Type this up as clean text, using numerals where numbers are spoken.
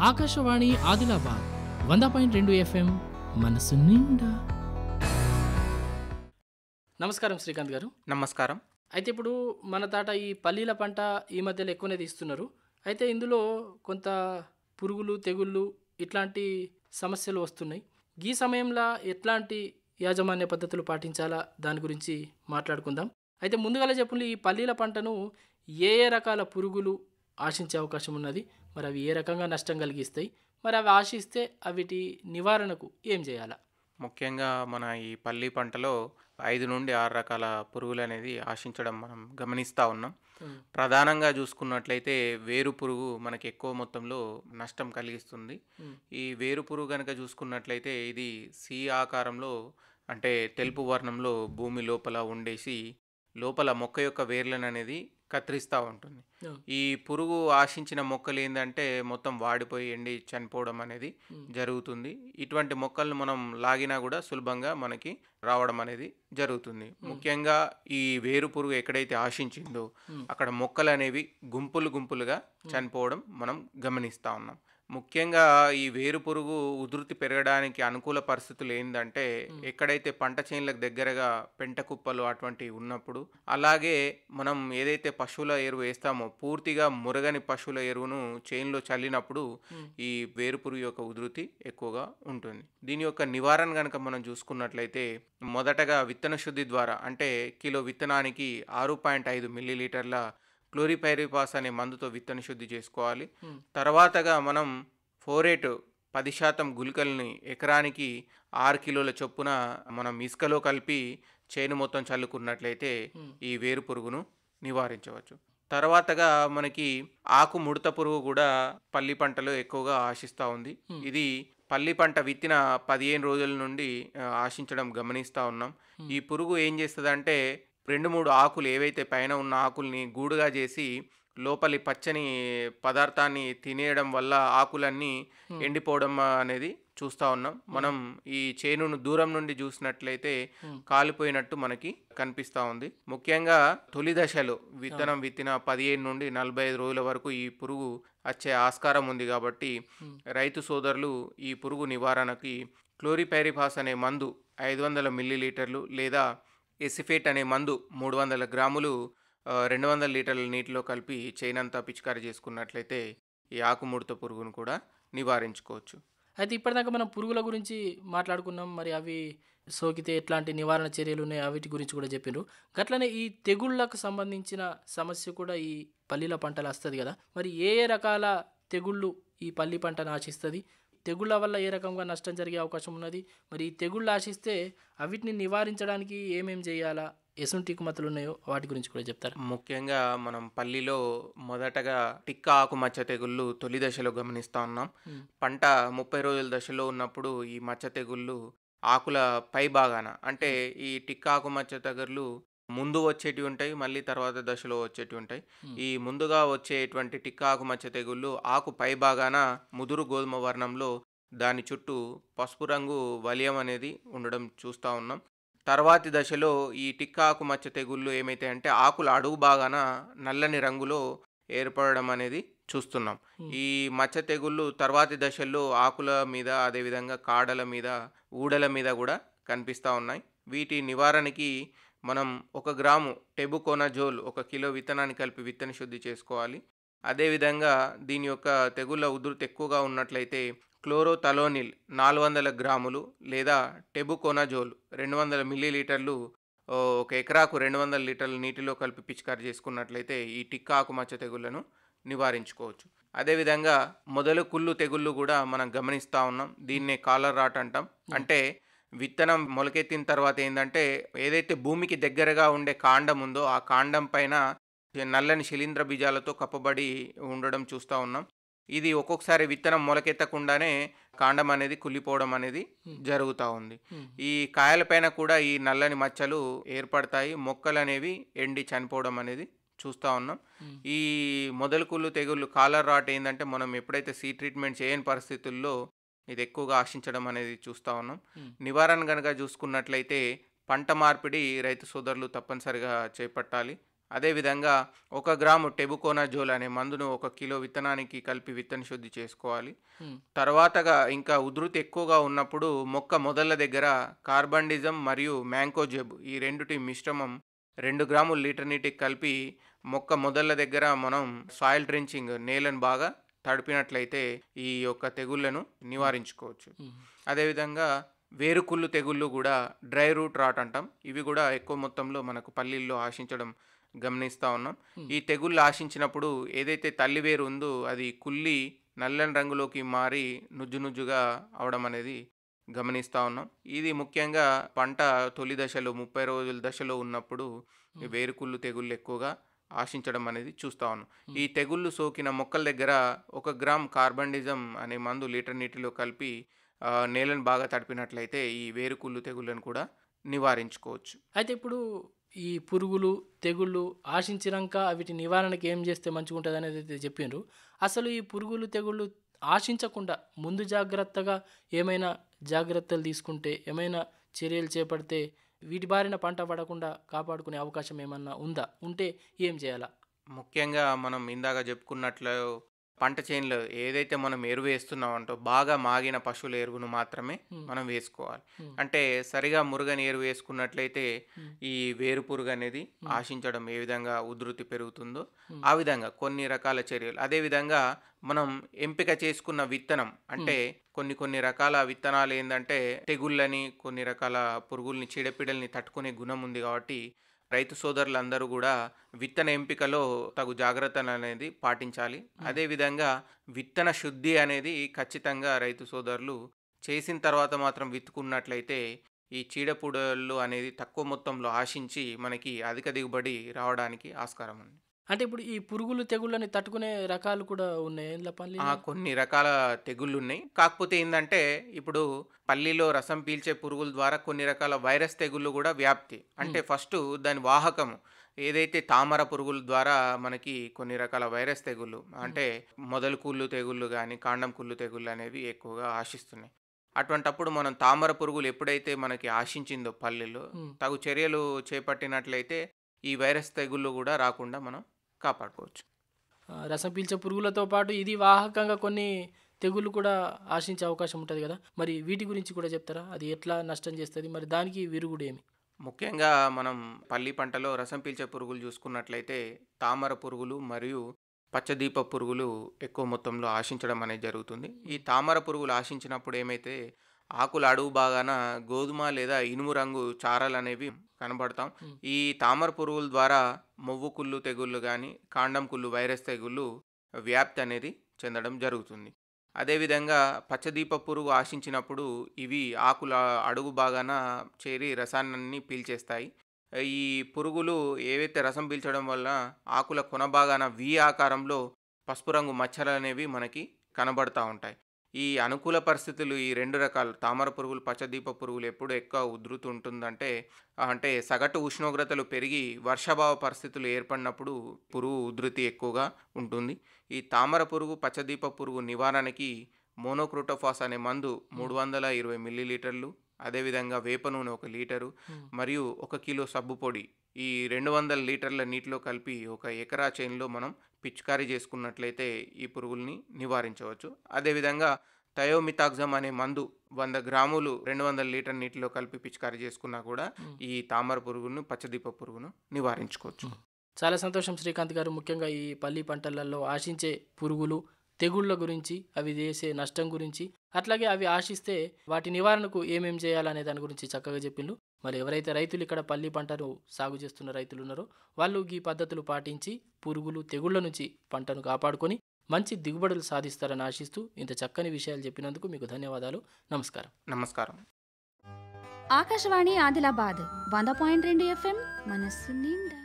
Akashvani Adilabad 100.2 FM మనసు నిండా. నమస్కారం శ్రీకాంత్ గారు. నమస్కారం. అయితే ఇప్పుడు మన తాట ఈ పల్లీల పంట ఈ మధ్యలో ఎక్కువనే తీస్తున్నారు. అయితే ఇందులో కొంత పురుగులు తెగుళ్ళు ఇట్లాంటి సమస్యలు వస్తున్నాయి. ఈ సమయంలో ఎట్లాంటి యాజమాన్య పద్ధతులు పాటించాలా దాని గురించి మాట్లాడుకుందాం. అయితే ముందుగా చెప్పండి, ఈ పల్లీల పంటను ఏ ఏ రకాల పురుగులు ఆశించే అవకాశం ఉన్నది, మరి అవి ఏ రకంగా నష్టం కలిగిస్తాయి, మరి అవి ఆశిస్తే అవిటి నివారణకు ఏం చేయాలా? ముఖ్యంగా మన ఈ పల్లి పంటలో 5 నుండి 6 రకాల పురుగులు అనేది ఆశించడం మనం గమనిస్తూ ఉన్నాం. ప్రధానంగా చూసుకున్నట్లయితే వేరు పురుగు మనకి ఎక్కువ మొత్తంలో నష్టం కలిగిస్తుంది. ఈ వేరు పురుగు కనుక చూసుకున్నట్లయితే ఇది సి ఆకారంలో, అంటే తెలుపు వర్ణంలో భూమి లోపల ఉండేసి లోపల మొక్క యొక్క వేర్లను అనేది కత్తిరిస్తూ ఉంటుంది. ఈ పురుగు ఆశించిన మొక్కలు ఏంటంటే మొత్తం వాడిపోయి ఎండి చనిపోవడం అనేది జరుగుతుంది. ఇటువంటి మొక్కలను మనం లాగినా కూడా సులభంగా మనకి రావడం అనేది జరుగుతుంది. ముఖ్యంగా ఈ వేరు పురుగు ఎక్కడైతే ఆశించిందో అక్కడ మొక్కలు అనేవి గుంపులుగా చనిపోవడం మనం గమనిస్తూ ఉన్నాం. ముఖ్యంగా ఈ వేరు పురుగు ఉధృతి పెరగడానికి అనుకూల పరిస్థితులు ఏంటంటే ఎక్కడైతే పంట చేనులకు దగ్గరగా పెంట కుప్పలు అటువంటివి ఉన్నప్పుడు, అలాగే మనం ఏదైతే పశువుల ఎరువు వేస్తామో పూర్తిగా మురగని పశువుల ఎరువును చేనులో చల్లినప్పుడు ఈ వేరు పురుగు యొక్క ఉధృతి ఎక్కువగా ఉంటుంది. దీని యొక్క నివారణ కనుక మనం చూసుకున్నట్లయితే మొదటగా విత్తన శుద్ధి ద్వారా, అంటే కిలో విత్తనానికి 6.5 మిల్లీలీటర్ల క్లోరిపైరిపాస్ అనే మందుతో విత్తన శుద్ధి చేసుకోవాలి. తర్వాతగా మనం ఫోరేట్ 10% గుళికల్ని ఎకరానికి 6 కిలోల చొప్పున మనం ఇసుకలో కలిపి చేను మొత్తం చల్లుకున్నట్లయితే ఈ వేరు పురుగును నివారించవచ్చు. తర్వాతగా మనకి ఆకు ముడత పురుగు కూడా పల్లి పంటలో ఎక్కువగా ఆశిస్తూ ఉంది. ఇది పల్లి పంట విత్తిన 15 రోజుల నుండి ఆశించడం గమనిస్తూ ఉన్నాం. ఈ పురుగు ఏం చేస్తుందంటే 2-3 ఆకులు ఏవైతే పైన ఉన్న ఆకుల్ని గూడుగా చేసి లోపలి పచ్చని పదార్థాన్ని తినేయడం వల్ల ఆకులన్నీ ఎండిపోవడం అనేది చూస్తూ ఉన్నాం. మనం ఈ చేనును దూరం నుండి చూసినట్లయితే కాలిపోయినట్టు మనకి కనిపిస్తూ ఉంది. ముఖ్యంగా తొలి దశలో విత్తనం విత్తిన 15 నుండి 45 రోజుల వరకు ఈ పురుగు వచ్చే ఆస్కారం ఉంది. కాబట్టి రైతు సోదరులు ఈ పురుగు నివారణకి క్లోరిపైరిపాస్ అనే మందు 500 మిల్లీలీటర్లు లేదా ఎసిఫేట్ అనే మందు 300 గ్రాములు 200 లీటర్ల నీటిలో కలిపి చేనంతా పిచికారీ చేసుకున్నట్లయితే ఈ ఆకుముడత పురుగును కూడా నివారించుకోవచ్చు. అయితే ఇప్పటిదాకా మనం పురుగుల గురించి మాట్లాడుకున్నాం, మరి అవి సోకితే ఎట్లాంటి నివారణ చర్యలు ఉన్నాయి అవిటి గురించి కూడా చెప్పిండ్రు. గట్లనే ఈ తెగుళ్ళకు సంబంధించిన సమస్య కూడా ఈ పల్లీల పంటలు వస్తుంది కదా, మరి ఏ ఏ రకాల తెగుళ్ళు ఈ పల్లి పంటను ఆశిస్తుంది, తెగుళ్ళ వల్ల ఏ రకంగా నష్టం జరిగే అవకాశం ఉన్నది, మరి ఈ తెగుళ్ళు ఆశిస్తే అవిటిని నివారించడానికి ఏమేం చేయాలా, ఎసుంటి కుమతులు ఉన్నాయో వాటి గురించి కూడా చెప్తారు. ముఖ్యంగా మనం పల్లిలో మొదటగా టిక్క ఆకుమచ్చ తెగుళ్ళు తొలి దశలో గమనిస్తూ ఉన్నాం. పంట 30 రోజుల దశలో ఉన్నప్పుడు ఈ మచ్చ తెగుళ్ళు ఆకుల పై భాగాన, అంటే ఈ టిక్క ఆకుమచ్చ తెగుళ్ళు ముందు వచ్చేటివి ఉంటాయి, మళ్ళీ తర్వాత దశలో వచ్చేటివి ఉంటాయి. ఈ ముందుగా వచ్చేటువంటి టిక్క ఆకుమచ్చ తెగుళ్ళు ఆకు పై భాగాన ముదురు గోధుమ వర్ణంలో దాని చుట్టూ పసుపు రంగు వలయం అనేది ఉండడం చూస్తూ ఉన్నాం. తర్వాతి దశలో ఈ టిక్క ఆకుమచ్చ తెగుళ్ళు ఏమైతే అంటే ఆకుల అడుగు భాగాన నల్లని రంగులో ఏర్పడడం అనేది చూస్తున్నాం. ఈ మచ్చ తెగుళ్ళు తర్వాతి దశల్లో ఆకుల మీద, అదేవిధంగా కాడల మీద, ఊడల మీద కూడా కనిపిస్తూ ఉన్నాయి. వీటి నివారణకి మనం 1 గ్రాము టెబుకోనజోల్ 1 కిలో విత్తనాన్ని కలిపి విత్తన శుద్ధి చేసుకోవాలి. అదేవిధంగా దీని యొక్క తెగుళ్ళ ఉధృతి ఎక్కువగా ఉన్నట్లయితే క్లోరోథలోనిల్ 400 గ్రాములు లేదా టెబుకోనజోల్ 200 మిల్లీలీటర్లు 1 ఎకరాకు 200 లీటర్ల నీటిలో కలిపి పిచికారీ చేసుకున్నట్లయితే ఈ టిక్క ఆకుమచ్చ తెగుళ్లను నివారించుకోవచ్చు. అదేవిధంగా మొదలు కుళ్ళు తెగుళ్ళు కూడా మనం గమనిస్తూ ఉన్నాం. దీన్నే కాలర్ రాట్ అంటాం. అంటే విత్తనం మొలకెత్తిన తర్వాత ఏంటంటే ఏదైతే భూమికి దగ్గరగా ఉండే కాండం ఉందో ఆ కాండం పైన నల్లని శిలీంద్ర బీజాలతో కప్పబడి ఉండడం చూస్తూ ఉన్నాం. ఇది ఒక్కొక్కసారి విత్తనం మొలకెత్తకుండానే కాండం అనేది కుళ్ళిపోవడం అనేది జరుగుతూ ఉంది. ఈ కాయలపైన కూడా ఈ నల్లని మచ్చలు ఏర్పడతాయి, మొక్కలు అనేవి ఎండి చనిపోవడం అనేది చూస్తూ ఉన్నాం. ఈ మొదలు కుళ్ళు తెగుళ్ళు కాలర్ రాట్ ఏంటంటే మనం ఎప్పుడైతే సీడ్ ట్రీట్మెంట్ చేయని పరిస్థితుల్లో ఇది ఎక్కువగా ఆశించడం అనేది చూస్తూ ఉన్నాం. నివారణ కనుక చూసుకున్నట్లయితే పంట మార్పిడి రైతు సోదరులు తప్పనిసరిగా చేపట్టాలి. అదేవిధంగా 1 గ్రాము టెబుకోనాజోల్ అనే మందును 1 కిలో విత్తనానికి కలిపి విత్తన శుద్ధి చేసుకోవాలి. హ్మ్. తర్వాతగా ఇంకా ఉధృతి ఎక్కువగా ఉన్నప్పుడు మొక్క మొదళ్ళ దగ్గర కార్బండిజం మరియు మ్యాంకోజెబ్ ఈ రెండిటి మిశ్రమం 2 గ్రాములు లీటర్ నీటికి కలిపి మొక్క మొదళ్ళ దగ్గర మనం సాయిల్ డ్రెంచింగ్ నేలను బాగా తడిపినట్లయితే ఈ యొక్క తెగుళ్లను నివారించుకోవచ్చు. హ్మ్. అదేవిధంగా వేరుకుళ్ళు తెగుళ్ళు కూడా డ్రై రూట్ రాట్ అంటాం. ఇవి కూడా ఎక్కువ మొత్తంలో మనకు పల్లీల్లో ఆశించడం గమనిస్తూ ఉన్నాం. హ్మ్. ఈ తెగుళ్ళు ఆశించినప్పుడు ఏదైతే తల్లి వేరు ఉందో అది కుళ్ళి నల్లని రంగులోకి మారి నుజ్జు నుజ్జుగా అవడం అనేది గమనిస్తూ ఉన్నాం. ఇది ముఖ్యంగా పంట తొలి దశలో 30 రోజుల దశలో ఉన్నప్పుడు ఈ హ్మ్. వేరుకుళ్ళు తెగుళ్ళు ఎక్కువగా ఆశించడం అనేది చూస్తూ ఉన్నాం. హ్మ్. ఈ తెగుళ్ళు సోకిన మొక్కల దగ్గర 1 గ్రామ్ కార్బండిజం అనే మందు లీటర్ నీటిలో కలిపి నేలను బాగా తడిపినట్లయితే ఈ వేరుకుళ్ళు తెగుళ్ళను కూడా నివారించుకోవచ్చు. అయితే ఇప్పుడు ఈ పురుగులు, తెగుళ్ళు ఆశించినంక వీటి నివారణకి ఏం చేస్తే మంచిగుంటదనేది అయితే చెప్పిండ్రు. అసలు ఈ పురుగులు, తెగుళ్ళు ఆశించకుండా ముందు జాగ్రత్తగా ఏమైనా జాగ్రత్తలు తీసుకుంటే, ఏమైనా చర్యలు చేపడితే వీటి బారిన పంట పడకుండా కాపాడుకునే అవకాశం ఏమన్నా ఉందా? ఉంటే ఏం చేయాలా? ముఖ్యంగా మనం ఇందాక చెప్పుకున్నట్లు పంట చేనులో ఏదైతే మనం ఎరువు వేస్తున్నామంటో బాగా మాగిన పశువుల ఎరువును మాత్రమే హ్మ్. మనం వేసుకోవాలి. హ్మ్. అంటే సరిగా మురుగని ఎరువు వేసుకున్నట్లయితే హ్మ్. ఈ వేరు పురుగు అనేది హ్మ్. ఆశించడం ఏ విధంగా ఉధృతి పెరుగుతుందో హ్మ్. ఆ విధంగా కొన్ని రకాల చర్యలు. అదేవిధంగా మనం ఎంపిక చేసుకున్న విత్తనం అంటే కొన్ని రకాల విత్తనాలు ఏంటంటే తెగుళ్ళని కొన్ని రకాల పురుగుల్ని చీడపీడల్ని తట్టుకునే గుణం ఉంది కాబట్టి రైతు సోదరులందరూ కూడా విత్తన ఎంపికలో తగు జాగ్రత్తలు అనేది పాటించాలి. హ్మ్. అదేవిధంగా విత్తన శుద్ధి అనేది ఖచ్చితంగా రైతు సోదరులు చేసిన తర్వాత మాత్రం విత్తుకున్నట్లయితే ఈ చీడపీడలు అనేది తక్కువ మొత్తంలో ఆశించి మనకి అధిక దిగుబడి రావడానికి ఆస్కారం ఉంది. అంటే ఇప్పుడు ఈ పురుగులు, తెగుళ్ళని తట్టుకునే రకాలు కూడా ఉన్నాయా ఇందులో పల్లీలో? కొన్ని రకాల తెగుళ్ళున్నాయి. కాకపోతే ఏందంటే, ఇప్పుడు పల్లీలో రసం పీల్చే పురుగుల ద్వారా కొన్ని రకాల వైరస్ తెగుళ్ళు గూడా వ్యాప్తి. అంటే హ్మ్. ఫస్టు దాని వాహకము ఏదైతే తామర పురుగుల ద్వారా మనకి కొన్ని రకాల వైరస్ తెగుళ్ళు హ్మ్. అంటే మొదలు కుళ్ళు తెగుళ్ళు గానీ, కాండం కుళ్ళు తెగుళ్ళు అనేవి ఎక్కువగా ఆశిస్తున్నాయి. అటువంటప్పుడు మనం తామర పురుగులు ఎప్పుడైతే మనకి ఆశించిందో పల్లీలో, హ్మ్. తగు చర్యలు చేపట్టినట్లయితే ఈ వైరస్ తెగుళ్ళు గూడా రాకుండా మనం కాపాడుకోవచ్చు. రసం పీల్చే పురుగులతో పాటు ఇది వాహకంగా కొన్ని తెగుళ్ళు కూడా ఆశించే అవకాశం ఉంటది గదా! మరి వీటి గురించి కూడా చెప్తారా? అది ఎట్లా నష్టం చేస్తది? మరి దానికి విరుగుడేమి? ముఖ్యంగా మనం పల్లి పంటలో రసం పీల్చే పురుగులు చూసుకున్నట్లయితే తామర పురుగులు మరియు పచ్చదీప పురుగులు ఎక్కువ మొత్తంలో ఆశించడం అనేది జరుగుతుంది. ఈ హ్మ్. తామర పురుగులు ఆశించినప్పుడు ఏమైతే ఆకుల అడుగు భాగాన గోధుమ లేదా ఇనుము రంగు చారలు అనేవి కనబడతాం. హ్మ్. ఈ తామర పురుగుల ద్వారా మొవ్వు కుళ్ళు తెగుళ్ళు కానీ కాండం కుళ్ళు వైరస్ తెగుళ్ళు వ్యాప్తి అనేది చెందడం జరుగుతుంది. అదేవిధంగా పచ్చదీప పురుగు ఆశించినప్పుడు ఇవి ఆకుల అడుగు భాగాన చేరి రసాన్ని పీల్చేస్తాయి. ఈ పురుగులు ఏవైతే రసం పీల్చడం వల్ల ఆకుల కొన భాగాన వి ఆకారంలో పసుపు రంగు మచ్చలనేవి మనకి కనబడతా ఉంటాయి. ఈ అనుకూల పరిస్థితులు ఈ 2 రకాలు తామర పురుగులు, పచ్చదీప పురుగులు ఎప్పుడు ఎక్కువ ఉధృతి ఉంటుందంటే అంటే సగటు ఉష్ణోగ్రతలు పెరిగి వర్షాభావ పరిస్థితులు ఏర్పడినప్పుడు పురుగు ఉధృతి ఎక్కువగా ఉంటుంది. ఈ తామర పురుగు, పచ్చదీప పురుగు నివారణకి మోనోక్రోటోఫాస్ అనే మందు హ్మ్. 320 మిల్లీలీటర్లు, అదేవిధంగా వేప నూనె 1 లీటరు హ్మ్. మరియు 1 కిలో సబ్బు పొడి ఈ 200 లీటర్ల నీటిలో కలిపి ఒక ఎకరా చేనులో మనం పిచికారీ చేసుకున్నట్లయితే ఈ పురుగుల్ని నివారించవచ్చు. అదేవిధంగా థయోమితాక్సమ్ అనే మందు 100 గ్రాములు 200 లీటర్ నీటిలో కలిపి పిచికారీ చేసుకున్నా కూడా హ్మ్. ఈ తామర పురుగును, పచ్చదీప పురుగును నివారించుకోవచ్చు. హ్మ్. చాలా సంతోషం శ్రీకాంత్ గారు. ముఖ్యంగా ఈ పల్లి పంటలలో ఆశించే పురుగులు, తెగుళ్ళ గురించి, అవి చేసే నష్టం గురించి, అట్లాగే అవి ఆశిస్తే వాటి నివారణకు ఏమేం చేయాలనే దాని గురించి చక్కగా చెప్పిండ్రు. మరి ఎవరైతే రైతులు ఇక్కడ పల్లి పంటను సాగు చేస్తున్న రైతులు ఉన్నారో వాళ్ళు ఈ పద్ధతులు పాటించి పురుగులు, తెగుళ్ళ నుంచి పంటను కాపాడుకొని మంచి దిగుబడులు సాధిస్తారని ఆశిస్తూ ఇంత చక్కని విషయాలు చెప్పినందుకు మీకు ధన్యవాదాలు. నమస్కారం. నమస్కారం. ఆకాశవాణి ఆదిలాబాద్ 100.2 FM మనస్సు నిండా